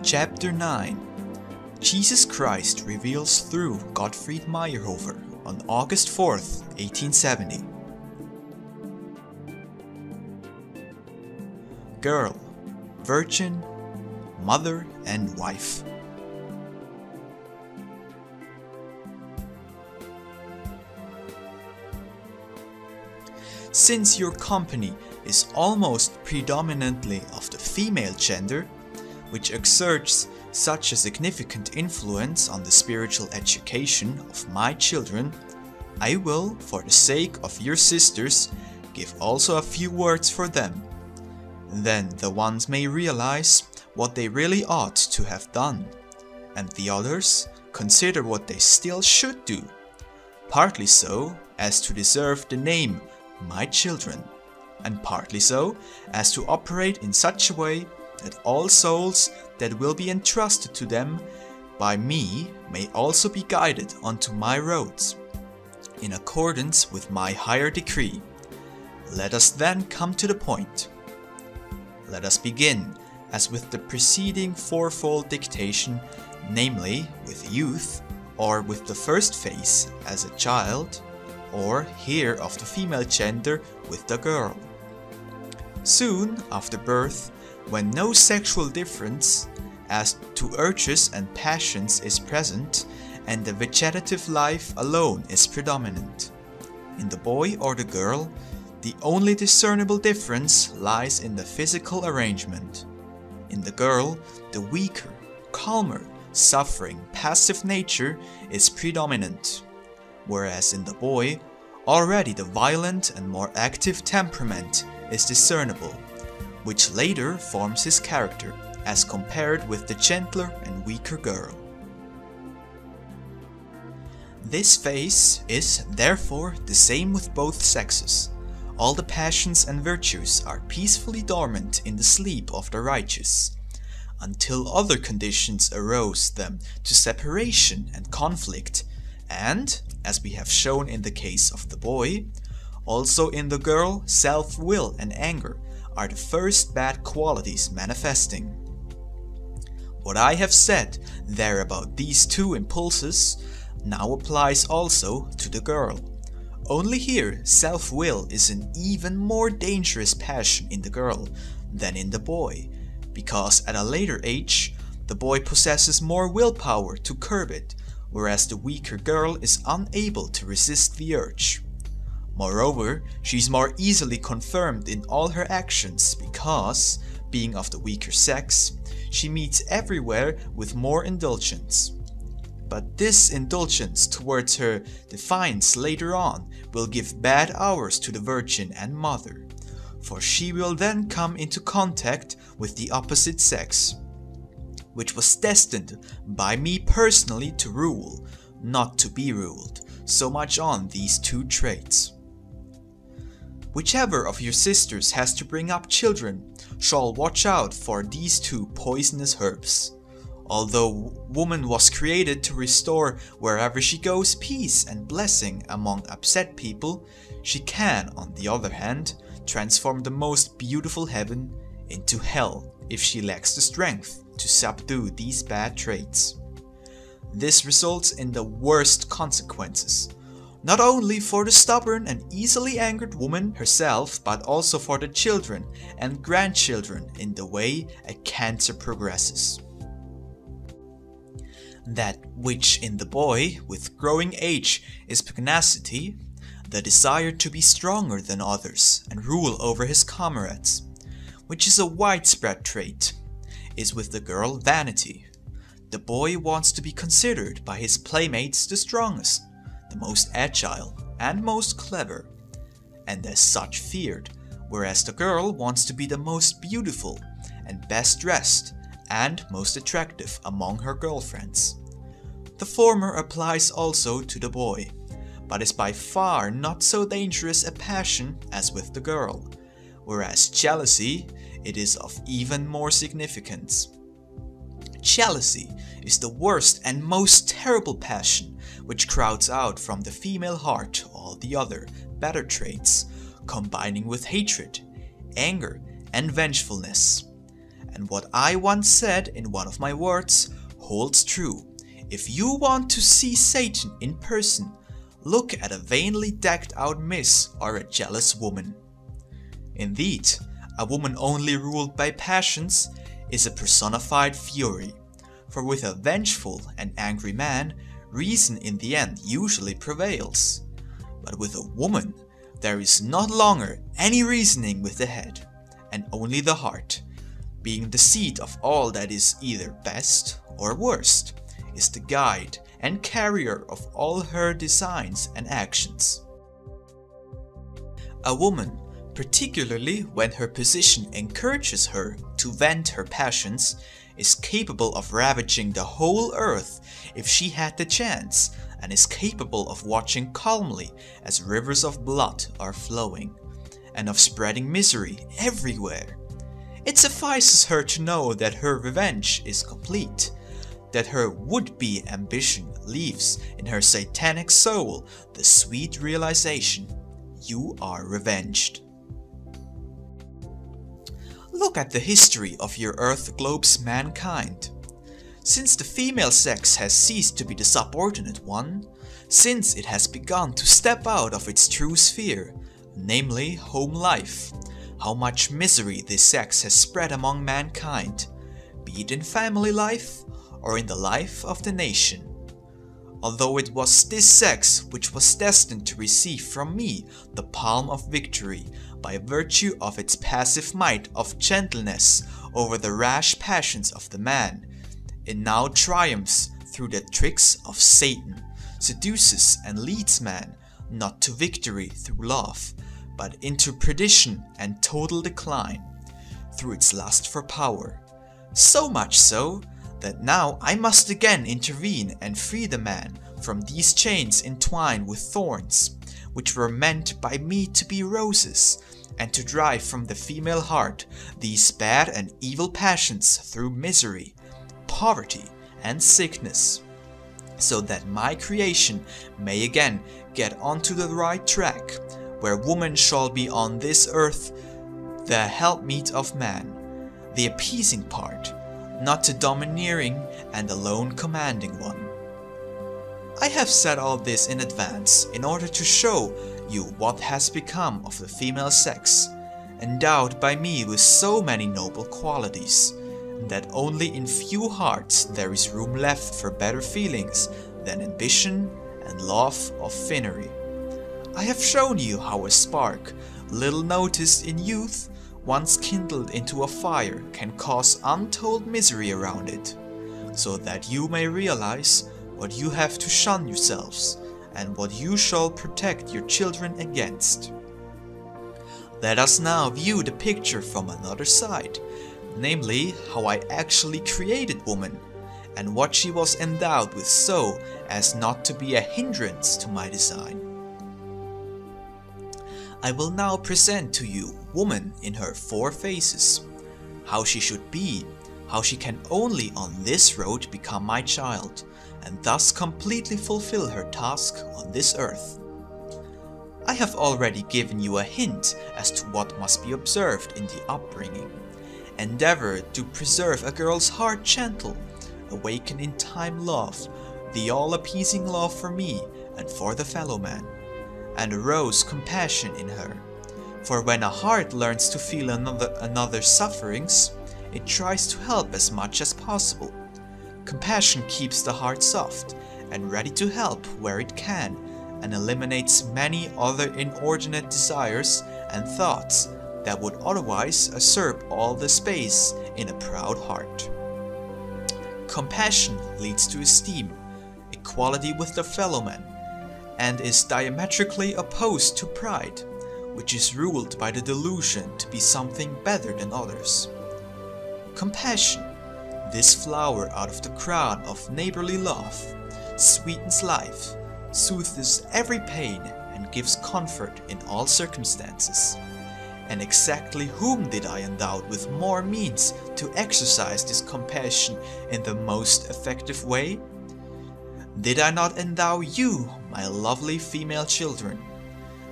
Chapter 9. Jesus Christ reveals through Gottfried Mayerhofer on August 4th, 1870. Girl, virgin, mother and wife. Since your company is almost predominantly of the female gender, which exerts such a significant influence on the spiritual education of my children, I will, for the sake of your sisters, give also a few words for them. Then the ones may realize what they really ought to have done, and the others consider what they still should do, partly so as to deserve the name my children, and partly so as to operate in such a way that all souls that will be entrusted to them by me may also be guided onto my roads, in accordance with my higher decree. Let us then come to the point. Let us begin, as with the preceding fourfold dictation, namely with youth, or with the first phase as a child, or here of the female gender with the girl. Soon after birth, when no sexual difference as to urges and passions is present, and the vegetative life alone is predominant. In the boy or the girl, the only discernible difference lies in the physical arrangement. In the girl, the weaker, calmer, suffering, passive nature is predominant, whereas in the boy, already the violent and more active temperament is discernible, which later forms his character, as compared with the gentler and weaker girl. This phase is, therefore, the same with both sexes. All the passions and virtues are peacefully dormant in the sleep of the righteous, until other conditions arouse them to separation and conflict, and, as we have shown in the case of the boy, also in the girl, self-will and anger are the first bad qualities manifesting. What I have said there about these two impulses now applies also to the girl. Only here self-will is an even more dangerous passion in the girl than in the boy, because at a later age the boy possesses more willpower to curb it, whereas the weaker girl is unable to resist the urge. Moreover, she is more easily confirmed in all her actions because, being of the weaker sex, she meets everywhere with more indulgence. But this indulgence towards her defiance later on will give bad hours to the virgin and mother, for she will then come into contact with the opposite sex, which was destined by me personally to rule, not to be ruled, so much on these two traits. Whichever of your sisters has to bring up children shall watch out for these two poisonous herbs. Although woman was created to restore wherever she goes peace and blessing among upset people, she can, on the other hand, transform the most beautiful heaven into hell if she lacks the strength to subdue these bad traits. This results in the worst consequences, not only for the stubborn and easily angered woman herself, but also for the children and grandchildren in the way a cancer progresses. That which in the boy with growing age is pugnacity, the desire to be stronger than others and rule over his comrades, which is a widespread trait, is with the girl vanity. The boy wants to be considered by his playmates the strongest, the most agile and most clever, and as such feared, whereas the girl wants to be the most beautiful and best dressed and most attractive among her girlfriends. The former applies also to the boy, but is by far not so dangerous a passion as with the girl, whereas jealousy, it is of even more significance. Jealousy is the worst and most terrible passion, which crowds out from the female heart all the other better traits, combining with hatred, anger and vengefulness, and what I once said in one of my words holds true. If you want to see Satan in person, look at a vainly decked out miss or a jealous woman. Indeed, a woman only ruled by passions is a personified fury, for with a vengeful and angry man, reason in the end usually prevails. But with a woman, there is not longer any reasoning with the head, and only the heart, being the seat of all that is either best or worst, is the guide and carrier of all her designs and actions. A woman, particularly when her position encourages her to vent her passions, is capable of ravaging the whole earth if she had the chance, and is capable of watching calmly as rivers of blood are flowing, and of spreading misery everywhere. It suffices her to know that her revenge is complete, that her would-be ambition leaves in her satanic soul the sweet realization, you are revenged. Look at the history of your Earth globe's mankind. Since the female sex has ceased to be the subordinate one, since it has begun to step out of its true sphere, namely home life, how much misery this sex has spread among mankind, be it in family life or in the life of the nation. Although it was this sex which was destined to receive from me the palm of victory by virtue of its passive might of gentleness over the rash passions of the man, it now triumphs through the tricks of Satan, seduces and leads man not to victory through love, but into perdition and total decline through its lust for power. So much so that now I must again intervene and free the man from these chains entwined with thorns, which were meant by me to be roses, and to drive from the female heart these bad and evil passions through misery, poverty, and sickness, so that my creation may again get onto the right track, where woman shall be on this earth the helpmeet of man, the appeasing part, not the domineering and alone commanding one. I have said all this in advance in order to show you what has become of the female sex, endowed by me with so many noble qualities, and that only in few hearts there is room left for better feelings than ambition and love of finery. I have shown you how a spark, little noticed in youth, once kindled into a fire, can cause untold misery around it, so that you may realize what you have to shun yourselves, and what you shall protect your children against. Let us now view the picture from another side, namely how I actually created woman, and what she was endowed with so as not to be a hindrance to my design. I will now present to you woman in her four phases, how she should be, how she can only on this road become my child, and thus completely fulfill her task on this earth. I have already given you a hint as to what must be observed in the upbringing. Endeavor to preserve a girl's heart gentle, awaken in time love, the all-appeasing love for me and for the fellow man, and arouse compassion in her. For when a heart learns to feel another's sufferings, it tries to help as much as possible. Compassion keeps the heart soft and ready to help where it can, and eliminates many other inordinate desires and thoughts that would otherwise usurp all the space in a proud heart. Compassion leads to esteem, equality with the fellow man, and is diametrically opposed to pride, which is ruled by the delusion to be something better than others. Compassion, this flower out of the crown of neighborly love, sweetens life, soothes every pain, and gives comfort in all circumstances. And exactly whom did I endow with more means to exercise this compassion in the most effective way? Did I not endow you, my lovely female children,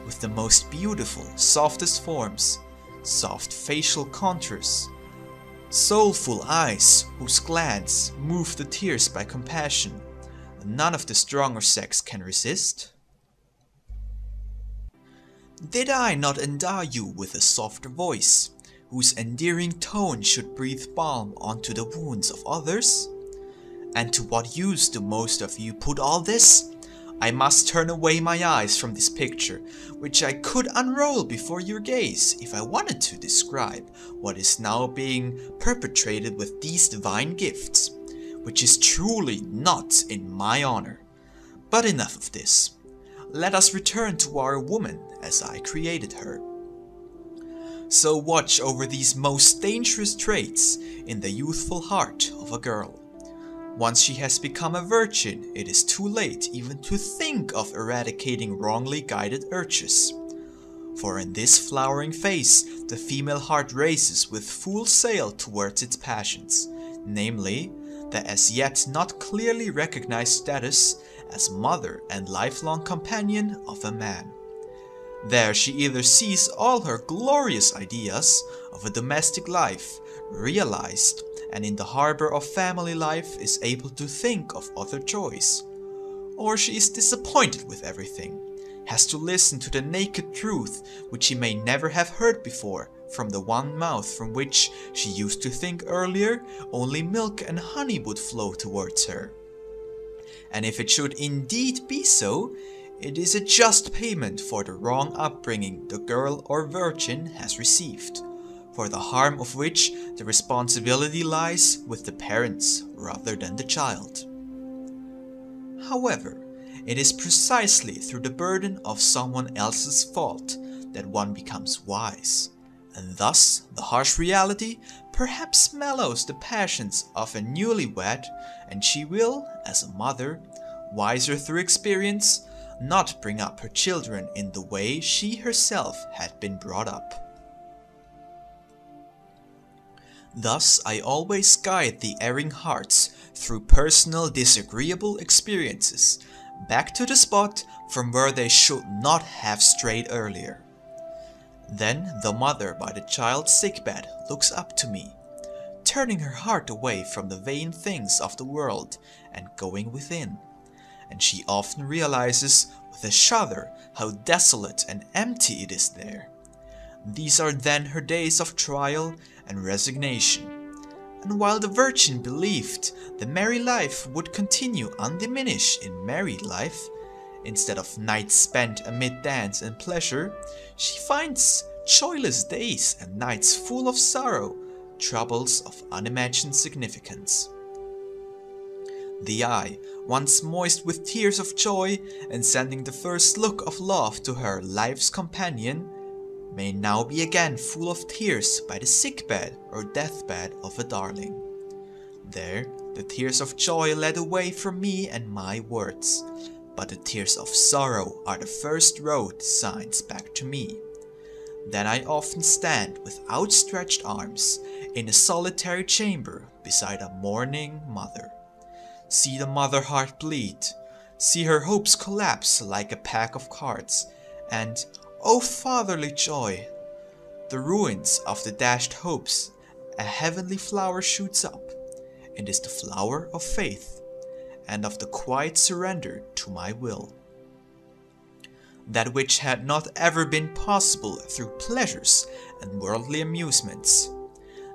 with the most beautiful, softest forms, soft facial contours, Soulful eyes whose glance move the tears by compassion, none of the stronger sex can resist? Did I not endow you with a softer voice, whose endearing tone should breathe balm onto the wounds of others? And to what use do most of you put all this? I must turn away my eyes from this picture, which I could unroll before your gaze if I wanted to describe what is now being perpetrated with these divine gifts, which is truly not in my honor. But enough of this. Let us return to our woman as I created her. So watch over these most dangerous traits in the youthful heart of a girl. Once she has become a virgin, it is too late even to think of eradicating wrongly guided urges. For in this flowering phase, the female heart races with full sail towards its passions, namely, the as yet not clearly recognized status as mother and lifelong companion of a man. There she either sees all her glorious ideas of a domestic life realized, and in the harbor of family life is able to think of other joys, or she is disappointed with everything, has to listen to the naked truth which she may never have heard before from the one mouth from which she used to think earlier only milk and honey would flow towards her. And if it should indeed be so, it is a just payment for the wrong upbringing the girl or virgin has received, for the harm of which the responsibility lies with the parents rather than the child. However, it is precisely through the burden of someone else's fault that one becomes wise, and thus the harsh reality perhaps mellows the passions of a newlywed, and she will, as a mother, wiser through experience, not bring up her children in the way she herself had been brought up. Thus I always guide the erring hearts through personal disagreeable experiences back to the spot from where they should not have strayed earlier. Then the mother by the child's sickbed looks up to me, turning her heart away from the vain things of the world and going within, and she often realizes with a shudder how desolate and empty it is there. These are then her days of trial and resignation, and while the virgin believed the merry life would continue undiminished in married life, instead of nights spent amid dance and pleasure, she finds joyless days and nights full of sorrow, troubles of unimagined significance. The eye, once moist with tears of joy and sending the first look of love to her life's companion, may now be again full of tears by the sickbed or deathbed of a darling. There, the tears of joy led away from me and my words, but the tears of sorrow are the first road signs back to me. Then I often stand with outstretched arms in a solitary chamber beside a mourning mother. See the mother heart bleed, see her hopes collapse like a pack of cards, and O fatherly joy! The ruins of the dashed hopes, a heavenly flower shoots up. It is the flower of faith, and of the quiet surrender to my will. That which had not ever been possible through pleasures and worldly amusements,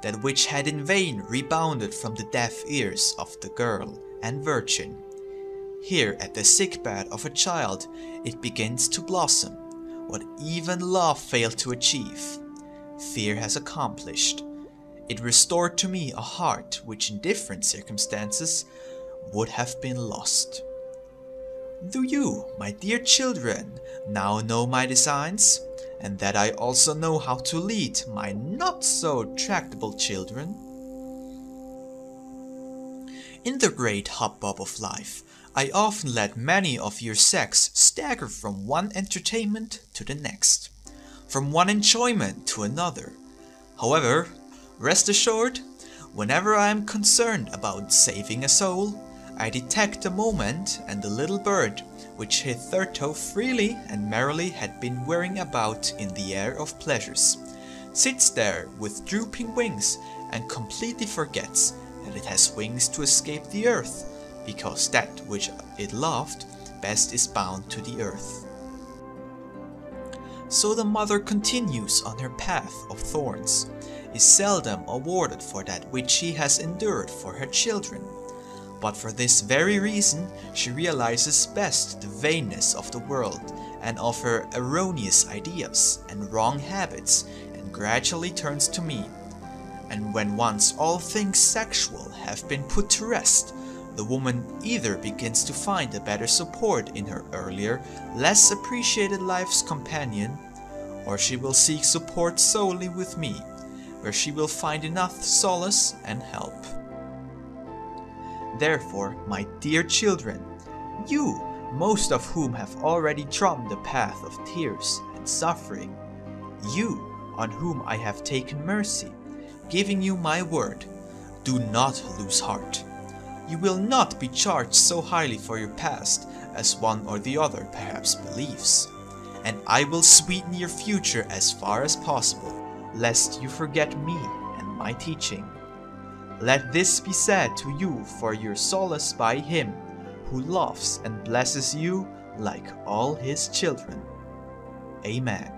that which had in vain rebounded from the deaf ears of the girl and virgin, here at the sickbed of a child it begins to blossom. What even love failed to achieve, fear has accomplished. It restored to me a heart which in different circumstances would have been lost. Do you, my dear children, now know my designs, and that I also know how to lead my not so tractable children? In the great hubbub of life, I often let many of your sex stagger from one entertainment to the next, from one enjoyment to another. However, rest assured, whenever I am concerned about saving a soul, I detect the moment and the little bird, which hitherto freely and merrily had been whirring about in the air of pleasures, sits there with drooping wings and completely forgets that it has wings to escape the earth, because that which it loved best is bound to the earth. So the mother continues on her path of thorns, is seldom awarded for that which she has endured for her children. But for this very reason she realizes best the vainness of the world and of her erroneous ideas and wrong habits, and gradually turns to me. And when once all things sexual have been put to rest, the woman either begins to find a better support in her earlier, less appreciated life's companion, or she will seek support solely with me, where she will find enough solace and help. Therefore, my dear children, you, most of whom have already trodden the path of tears and suffering, you, on whom I have taken mercy, giving you my word, do not lose heart. You will not be charged so highly for your past as one or the other perhaps believes, and I will sweeten your future as far as possible, lest you forget me and my teaching. Let this be said to you for your solace by Him who loves and blesses you like all His children. Amen.